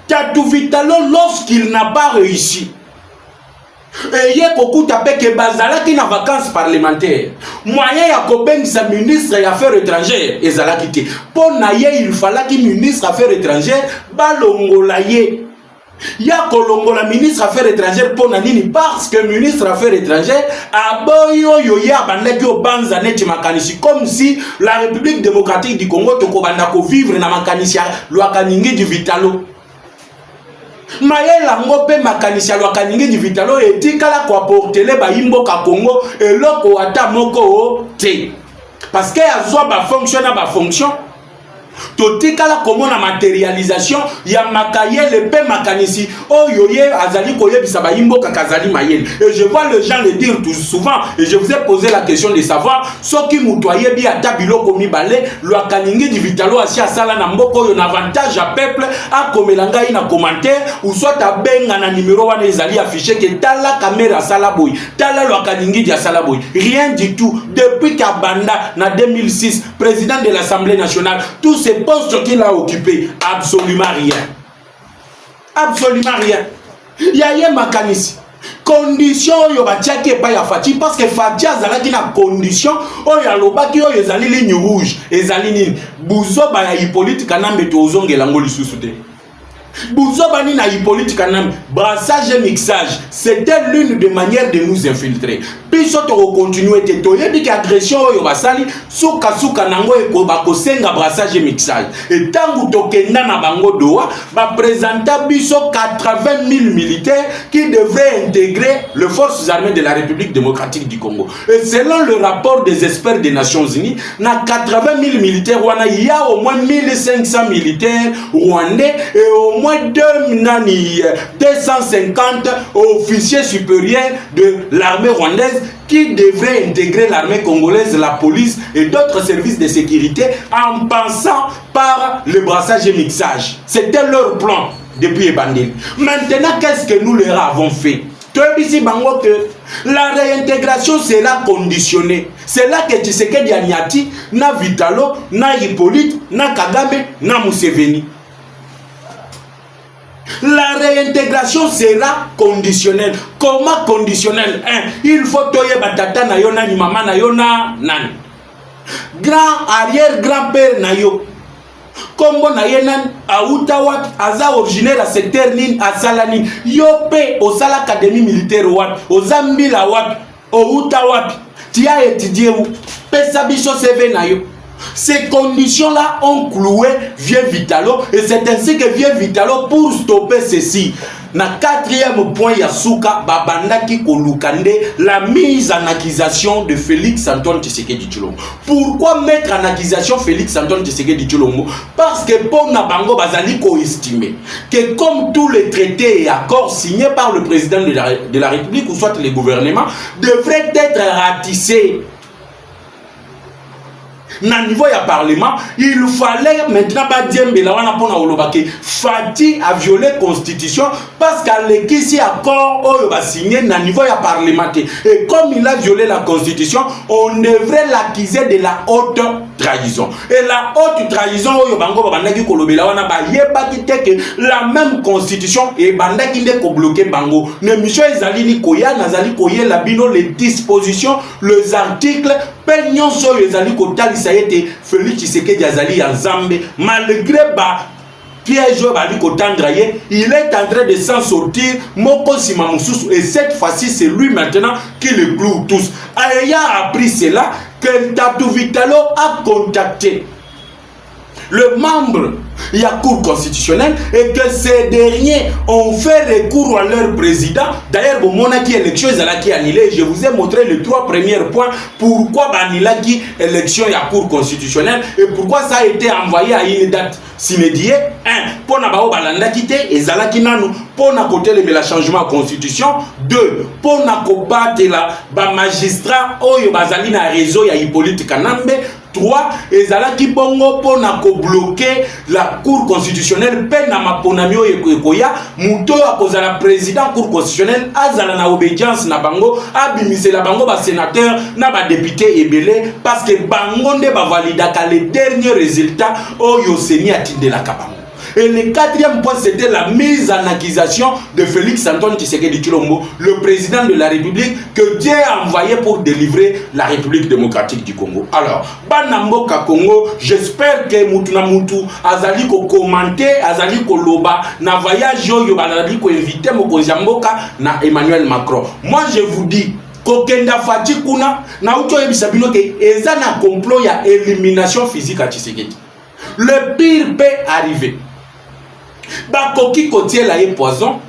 Tatu Vitalo, lorsqu'il n'a pas réussi, et yé koku tapé que bazalaki na vacances parlementaires, moyen ya koben sa ministre des Affaires étrangères ezalaki te. Pour naye il fallait que ministre des Affaires étrangères balongola ye. Ya kolongola ministre des Affaires étrangères pour nini? Parce que ministre des Affaires étrangères a boyo ya bandaki o banza neti makanisi, comme si la République démocratique du Congo toko banda ko vivre na makanisi Lwakaningi du Vitalo. mayela ngo pe makanisi alwaka ningi di vitalo etikala kwa portele ba imboka Congo eloko ata moko te parce que azwa ba fonction totikala komona matérialisation ya makayele pe makanisi oyo ye azali koyebisa ba imboka kazali mayele. Et je vois les gens le dire tout souvent et je vous ai posé la question de savoir soki mutu ayebi ata biloko mibale lwaka ningi di vitalo asi asala na mboko oyo na avantage à peuple akomela ngai na commentaire ou soit abenga na numéro wana ezali affiché que tala caméra asala boy tala lwaka ningi di asala boy. Rien du tout. Depuis qu'Abanda na 2006 président de l'Assemblée nationale, tous ces postes qu'il a occupés, absolument rien. Absolument rien. Yaye makanisi. Condition yo batiaki pa ya Fati parce que Fati azalaki na condition oyo alobaki oyo ezali ligne rouge ezali nini buzoba ya Hippolyte Kanambe tozongela ngo lisusu te. Buzoba ni na Hippolyte Kanambe brassage et mixage c'était l'une des manières de nous infiltrer. Biso to continuer te toyebi ki agression oyo basali suka nango eko bakosenga brassage et mixage et tangu tokenda na bango doa ba présenter biso 80 000 militaires qui devraient intégrer les forces armées de la République démocratique du Congo. Et selon le rapport des experts des Nations Unies, na 80 000 militaires il y a au moins 1500 militaires rwandais et au moins 250 officiers supérieurs de l'armée rwandaise qui devraient intégrer l'armée congolaise, la police et d'autres services de sécurité en passant par le brassage et mixage. C'était leur plan depuis Ebandeli. Maintenant, qu'est-ce que nous leur avons fait? Que la réintégration sera conditionnée. C'est là que Tshisekedi Anyati, na Vitalo, na Hippolyte, na Kagame, na Museveni. La réintégration sera conditionnelle. Comment conditionnelle? Il faut toye batata na yo nani mama na yo na nani. Grand arrière-grand-père na yo. Kombo na ye nani auta wapi aza originaire a secteur nini asala nini. Yo pe osala académie militaire wapi ozambila wapi outa wapi tia étudié où pesa biso CV na yo. Ces conditions-là ont cloué Vieux Vitalo et c'est ainsi que Vieux Vitalo, pour stopper ceci, na quatrième point Yasuka Babandaki Kolukande, la mise en accusation de Félix Antoine Tshisekedi Tshilombo. Pourquoi mettre en accusation Félix Antoine Tshisekedi Tshilombo? Parce que pour Nabango Bazali co-estimé que comme tous les traités et accords signés par le président de la République ou soit les gouvernements devraient être ratissés. Na niveau ya parlement, il fallait maintenant Fati a violé la constitution parce qu'à l'équipe accord signé na niveau ya parlementaire. Et comme il a violé la constitution, on devrait l'accuser de la haute trahison. Et la haute trahison la même constitution et bandaki ne ko bloquer bango. Ne mission ezali koya nazali koye la bino les dispositions, les articles peignon so ezali kotali ça été Félix Tshisekedi azali en Zambé malgré ba piège bali kotandraye, il est en train de s'en sortir moko sima mususu et cette fois-ci c'est lui maintenant qui le cloue tous. Ayant appris cela que Tatou Vitalo a contacté le membre de la Cour constitutionnelle et que ces derniers ont fait recours à leur président. D'ailleurs, bon, mon élection est annulée. Je vous ai montré les 3 premiers points. Pourquoi Banilaki élection à la Cour constitutionnelle et pourquoi ça a été envoyé à une date sinédiée. Pour na bao balanda kité et zalaki nanu pour na côté le changement de constitution. 2 pour na combattre la ba magistrat oyo bazali na réseau ya Hippolyte Kanambe. 3 ezalaki bongo pona ko bloquer la Cour constitutionnelle pena maponamio ekoya muto akozala président Cour constitutionnelle azala na obédience na bango abimise la bango ba sénateur na ba député ebele parce que bango nde ba validaka les derniers résultats oyo seni atinde la kabango. Et le 4e point, c'était la mise en accusation de Félix Antoine Tshisekedi Tshilombo, le président de la République que Dieu a envoyé pour délivrer la République démocratique du Congo. Alors, Banamboka Congo, j'espère que Mutuna Mutu azali ko commenter, azali ko loba na voyage yo bazali ko inviter mokonzi mboka na Emmanuel Macron. Moi je vous dis kokenda Fati kuna na uto yebisabino ke eza na complot ya élimination physique à Tshisekedi. Le pire peut arriver. bakoki kotie la ye poison,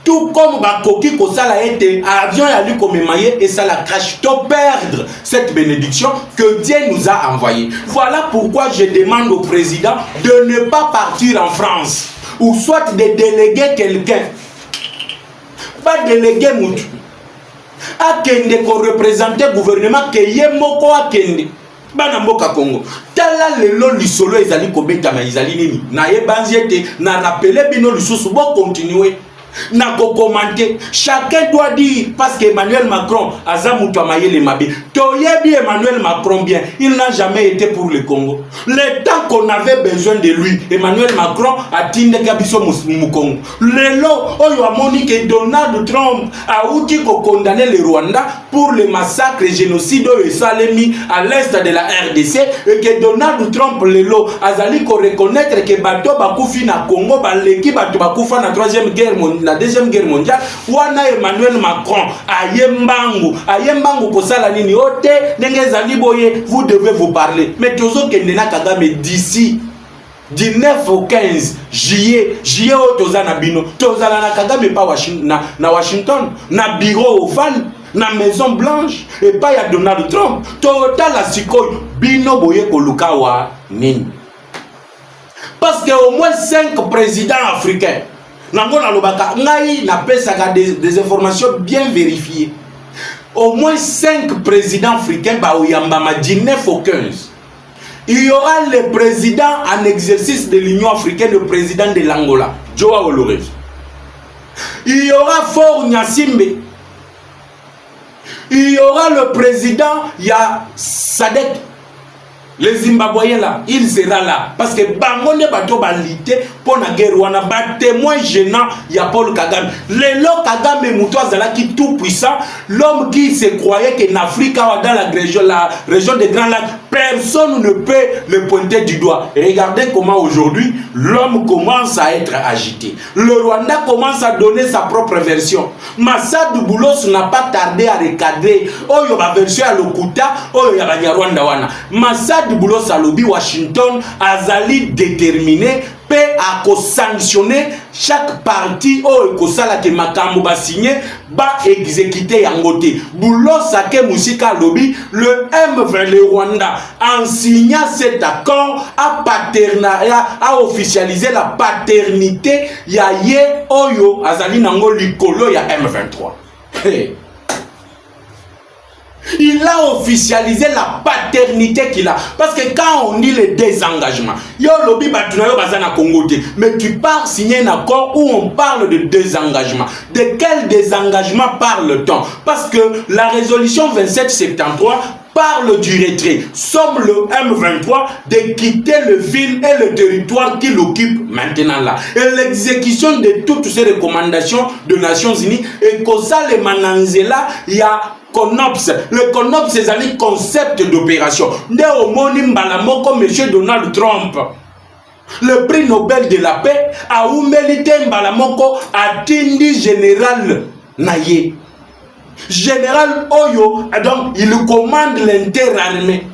tout comme bakoki kosala ete avion ya lui komemaye et ça la crache to perdre cette bénédiction que Dieu nous a envoyée. Voilà pourquoi je demande au président de ne pas partir en France ou soit de déléguer quelqu'un, pas déléguer moutou akende ko représenter gouvernement ke ye moko akende bana mboka Congo tala lelo lisolo ezali kobeta ma ezali nini na ye banziete na rappeler bino lisusu bo continuer na commenter. Chacun doit dire parce qu'Emmanuel Macron azamuto amayele mabe toyebi Emmanuel Macron bien, il n'a jamais été pour le Congo. Le temps qu'on avait besoin de lui, Emmanuel Macron a tinde kabiso mukongo. Lelo oyo amoni que Donald Trump a outi ko condamner le Rwanda pour le massacre et génocide et salemi à l'est de la RDC et que Donald Trump lelo azali ko reconnaître que bato bakufi na Congo baleki bato bakufa na la deuxième guerre mondiale. Wana Emmanuel Macron ayembangu kosala nini ote ndenge zali boye, vous devez vous parler. Mais tozo kendena Kagame d'ici du 9 au 15 juillet o tozana bino tozala na Kagame pa na Washington na bureau oval na Maison Blanche et pas ya Donald Trump total la sikoyo bino boye koluka wa nini. Parce que au moins 5 présidents africains Nangona lobaka ngai na pesaka des informations bien vérifiées. Au moins 5 présidents africains ba oyambama du 9 au 15. Il y aura le président en exercice de l'Union africaine, le président de l'Angola, Joao Lourenço. Il y aura Faure Gnassingbé. Il y aura le président, il y a Sadek. Les Zimbabwéens là, il sera là. Parce que Bangonde Bato Balité, pour la guerre, on a un témoin gênant, il y a Paul Kagame. Le lo Kagame Moutouazala qui tout puissant, l'homme qui se croyait qu'en Afrique, dans la région des Grands Lacs, personne ne peut le pointer du doigt. Et regardez comment aujourd'hui, l'homme commence à être agité. Le Rwanda commence à donner sa propre version. Massadou Boulos n'a pas tardé à recadrer. Oh, il y a version à l'Okuta, oh, il y a Rwanda wana. Massadou du boulot salobi Washington azali déterminé peut à sanctionner chaque parti ou ekosala ke makambo ba signé ba exécuter yangote boulot sake musika lobby le M20 le Rwanda en signant cet accord a officialisé la paternité ya ye oyo azali nango likolo ya M23. Hey. Il a officialisé la paternité qu'il a. Parce que quand on dit le désengagement, mais tu pars signer un accord où on parle de désengagement. De quel désengagement parle-t-on? Parce que la résolution 2773 parle du retrait. Somme le M23 de quitter le ville et le territoire qu'il occupe maintenant là. Et l'exécution de toutes ces recommandations des Nations Unies et que ça les mananzela, il y a CONOPS. Le CONOPS, c'est un concept d'opération. Né homonyme balamoko monsieur Donald Trump. Le prix Nobel de la paix a humilité balamoko a tindi général Naye. Général Oyo, donc il commande l'interarmée.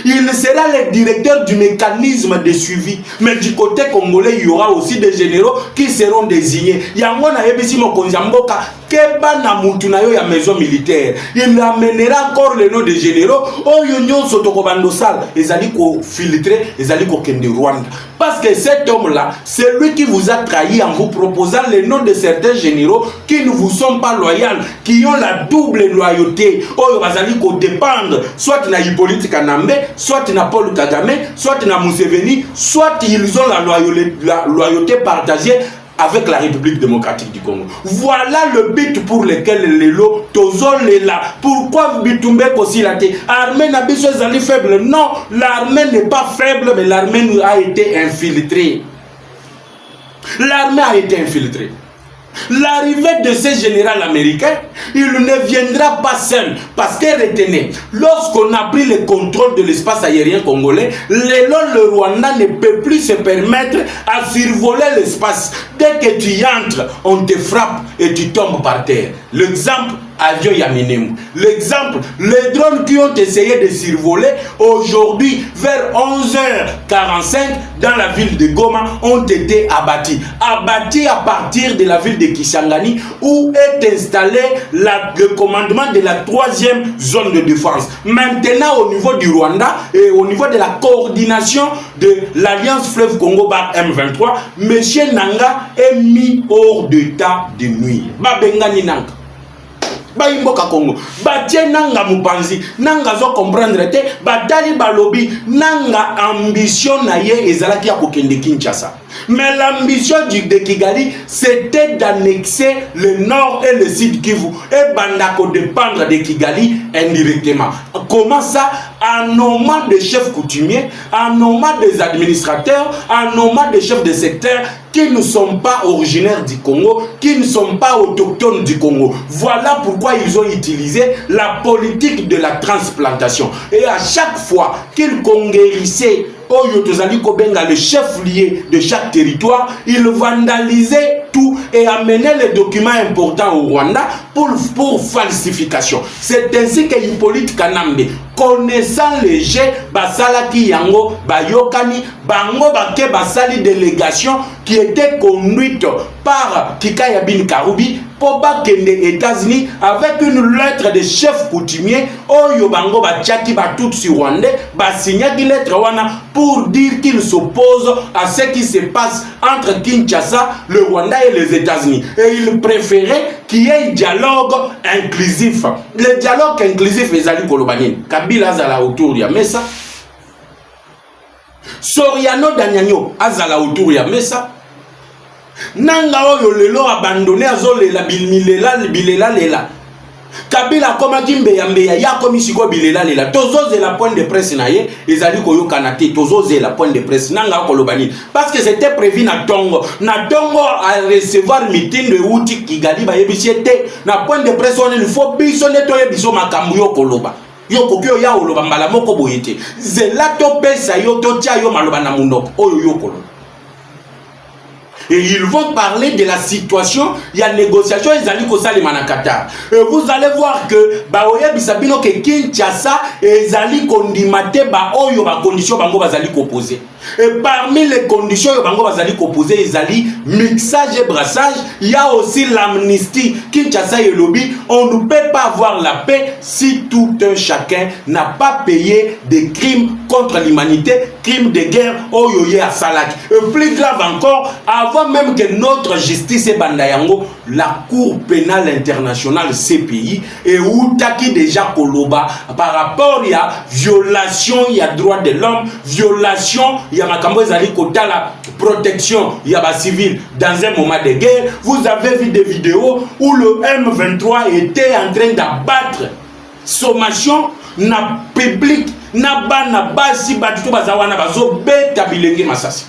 Il sera le directeur du mécanisme de suivi. Mais du côté congolais, il y aura aussi des généraux qui seront désignés. Yangona Ebisi Mokonjamboka, Keba Namutunayo ya maison militaire. Il amènera encore le nom des généraux. Oyo Nyon Sotokobando Sal, Ezaliko filtré, Ezaliko Kende Rwanda. Parce que cet homme-là, c'est lui qui vous a trahi en vous proposant les noms de certains généraux qui ne vous sont pas loyaux, qui ont la double loyauté. Oyo Bazaliko dépendre. Soit na Hippolyte Kanambe, soit na Paul Kagame, soit na Museveni, soit ils ont la loyauté partagée avec la République démocratique du Congo. Voilà le but pour lequel les lots tozol est là. Pourquoi Bitumbe Kosilate? L'armée n'a pas été faible. Non, l'armée n'est pas faible, mais l'armée a été infiltrée. L'armée a été infiltrée. L'arrivée de ces généraux américains, il ne viendra pas seul. Parce que retenez, lorsqu'on a pris le contrôle de l'espace aérien congolais, le Rwanda ne peut plus se permettre à survoler l'espace. Dès que tu y entres, on te frappe et tu tombes par terre. L'exemple, avion Yaminemu. L'exemple, les drones qui ont essayé de survoler aujourd'hui vers 11h45 dans la ville de Goma ont été abattus. Abattus à partir de la ville de Kisangani où est installé le commandement de la 3e zone de défense. Maintenant au niveau du Rwanda et au niveau de la coordination de l'Alliance Fleuve Congo Bar M23, M. Nanga est mis hors d'état de nuire. Babengani Nanga. Baimboka Congo batie nanga mupanzi nanga zo comprendre te batali balobi nanga ambition na ye ezalaki ya kokende Kinshasa, mais l'ambition de Kigali c'était d'annexer le nord et le sud Kivu et bandako dépendre de Kigali indirectement. Comment ça? En nommant des chefs coutumiers, en nommant des administrateurs, en nommant des chefs de secteur qui ne sont pas originaires du Congo, qui ne sont pas autochtones du Congo. Voilà pourquoi ils ont utilisé la politique de la transplantation. Et à chaque fois qu'ils conquérissaient le chef-lieu de chaque territoire, ils vandalisaient tout et amenaient les documents importants au Rwanda pour falsification. C'est ainsi que Hippolyte Kanambe, connaissant les jets, basalaki yango, bayokani, bango bake basali délégation qui était conduite par Kikaya Bin Karoubi pour bakende États-Unis avec une lettre de chef coutumier oyo bango bachaki batutsi rwandais basignaki lettre wana pour dire qu'il s'oppose à ce qui se passe entre Kinshasa, le Rwanda et les États-Unis. Et il préférait qu'il y ait un dialogue inclusif. Le dialogue inclusif ezali kolobanini. Kabila azala autour ya mesa. Soriano Danyano azala autour ya mesa. Nanga oyo lelo abandonné azolela bilela lela. Kabila koma kimbe ya mbeya ya komisiko bilela lela. Tozoze la point de presse na ye ezali koyo kanate tozoze la point de presse nanga kolobani parce que c'était prévu na Tongo à recevoir meeting de Uti Kigali ba yebisiete na point de presse on il faut biso neto yebiso makambu yo koloba. Yo kokyo ya oloba mbala moko boyete. Zelato pesa yo to tia yo maloba na munoko oyo yo koloba. Et ils vont parler de la situation, il y a négociation, ils allaient au Manakata. Et vous allez voir que Baoya Bisabino ke Kinshasa ils allaient condimater Baoyo ba condition bango bazali opposé. Et parmi les conditions bango bazali opposé, ils allaient mixage et brassage, il y a aussi l'amnistie. Kinshasa et lobby, on ne peut pas avoir la paix si tout un chacun n'a pas payé des crimes contre l'humanité, crimes de guerre oyoye à Salak. Et plus grave encore, avant même que notre justice et bandayango, la Cour pénale internationale CPI et Outaki déjà Koloba par rapport à violation, il y a droit de l'homme, violation, il y a makambo zali kota la protection, il y a ba civil dans un moment de guerre. Vous avez vu des vidéos où le M23 était en train d'abattre sommation na public na bana basi batuto bazawana bazo beta bilenge masasi.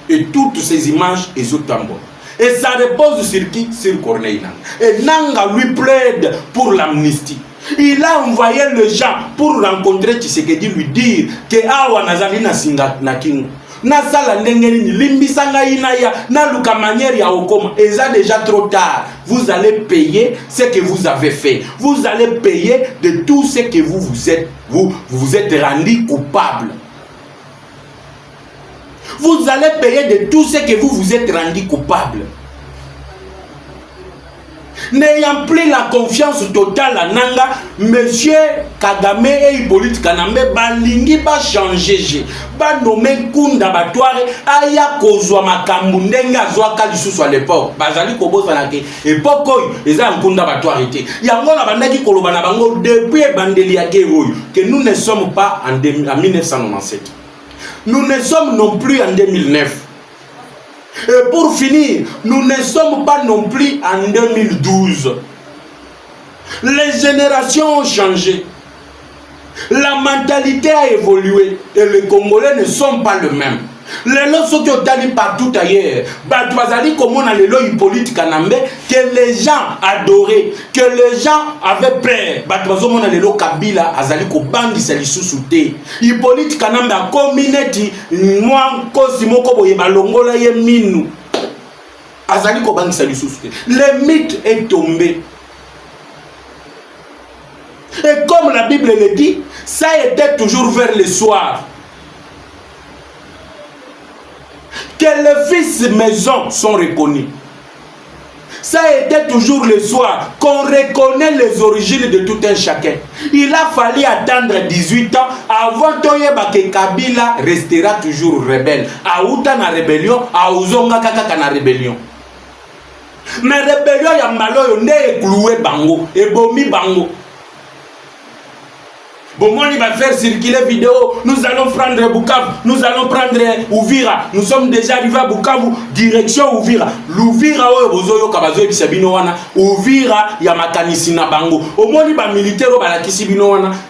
Et toutes ces images et autres tambours. Et ça repose sur qui? Sur Corneille Nanga. Et Nanga lui plaide pour l'amnistie. Il a envoyé les gens pour rencontrer Tshisekedi, lui dire que awa nazali na singa na kingo. Na sala ndengeni limbisanga inaya na luka manière ya okoma. Et ça déjà trop tard. Vous allez payer ce que vous avez fait. Vous allez payer de tout ce que vous êtes rendu coupable. Vous allez payer de tout ce que vous êtes rendu coupable. N'ayant plus la confiance totale à Nanga, Monsieur Kagame et Hippolyte Kanambe balingi ba changer, ba nommer Kunda Batware aya kozwa makambu ndenge azwaka lisusu à l'époque. Bazali kobosana ke époque oyo eza Kunda Batware te. Yango na bandaki koloba na bango depuis bandeli ya guerre oyo que nous ne sommes pas en 1997. Nous ne sommes non plus en 2009. Et pour finir, nous ne sommes pas non plus en 2012. Les générations ont changé. La mentalité a évolué. Et les Congolais ne sont pas les mêmes. Les lois sont partout ailleurs. Batouazali comme on a les lois Hippolyte Kanambe que les gens adoraient, que les gens avaient peur. Batouazo on a les lois Kabila azali ko bandi sali sous-souté. Hippolyte Kanambe a communauté moi Cosimo Koboye balongola ye minu. Azali ko bandi sali sous-souté. Le mythe est tombé. Et comme la Bible le dit, ça était toujours vers le soir que les fils maison sont reconnus. Ça était toujours le soir qu'on reconnaît les origines de tout un chacun. Il a fallu attendre 18 ans avant que Kabila restera toujours rebelle. Aouta na rébellion, Aouzonga kaka na rébellion. Mais rébellion ya maloyo ne cloué bango, ebomi bango. Bon, il va faire circuler vidéo. Nous allons prendre Bukavu. Nous allons prendre Uvira. Nous sommes déjà arrivés à Bukavu. Direction Uvira. L'Uvira, Uvira, Yamakanisi na bango. Au moins, il va militaire,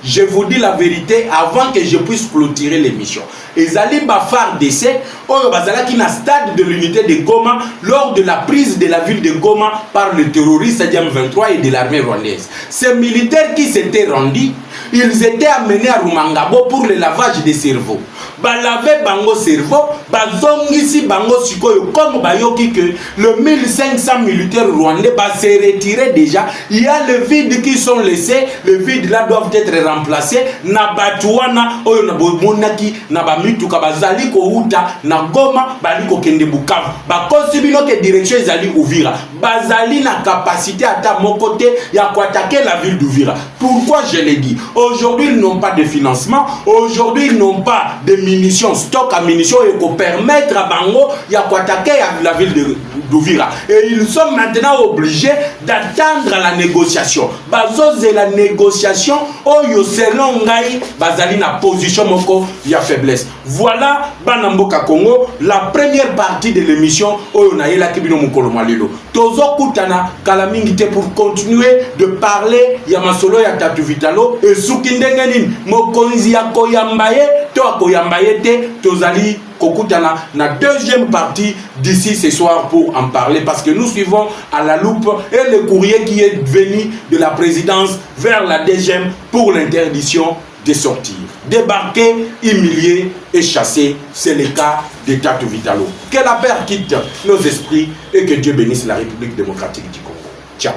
je vous dis la vérité avant que je puisse clôturer l'émission. Ezali Bafar décès, Oyo Bazalaki na stade de l'unité de Goma lors de la prise de la ville de Goma par le terroriste Diam 23 et de l'armée rwandaise. Ces militaires qui s'étaient rendus, ils étaient amenés à Rumangabo pour le lavage des cerveaux. Balave bango cerveau, bazongisi bango sikoyo comme bayoki que le 1500 militaires rwandais se retirer déjà. Il y a le vide qui sont laissés, le vide là doivent être remplacés. Na batuana oyo na monaki na bamituka bazali ko uta na Goma bali ko kende Bukavu. Ba konsibino ke direction ezali Uvira. Bazali na capacité à mon côté ya ko attaquer la ville d'Uvira. Pourquoi je l'ai dit? Aujourd'hui ils n'ont pas de financement, aujourd'hui ils n'ont pas de munitions, stock à munitions et pour permettre à Bango y a attaquer la ville d'Uvira. Et ils sont maintenant obligés d'attendre la négociation. Bazoze la négociation, oyo selon ngai bazali na position moko ya faiblesse. Voilà Banamboka Congo, la première partie de l'émission oyo na yela kibino mukolo malilo. Tozo kutana kalamingite pour continuer de parler ya masolo ya Tatu Vitalo et Soukindengeni mokonzi ya koyambaye to akoyambaye te tozali kokutana na deuxième partie d'ici ce soir pour en parler parce que nous suivons à la loupe et le courrier qui est venu de la présidence vers la DGM pour l'interdiction de sortir. Débarquer, humilier et chasser, c'est le cas de Tatu Vitalo. Que la paix quitte nos esprits et que Dieu bénisse la République démocratique du Congo. Ciao.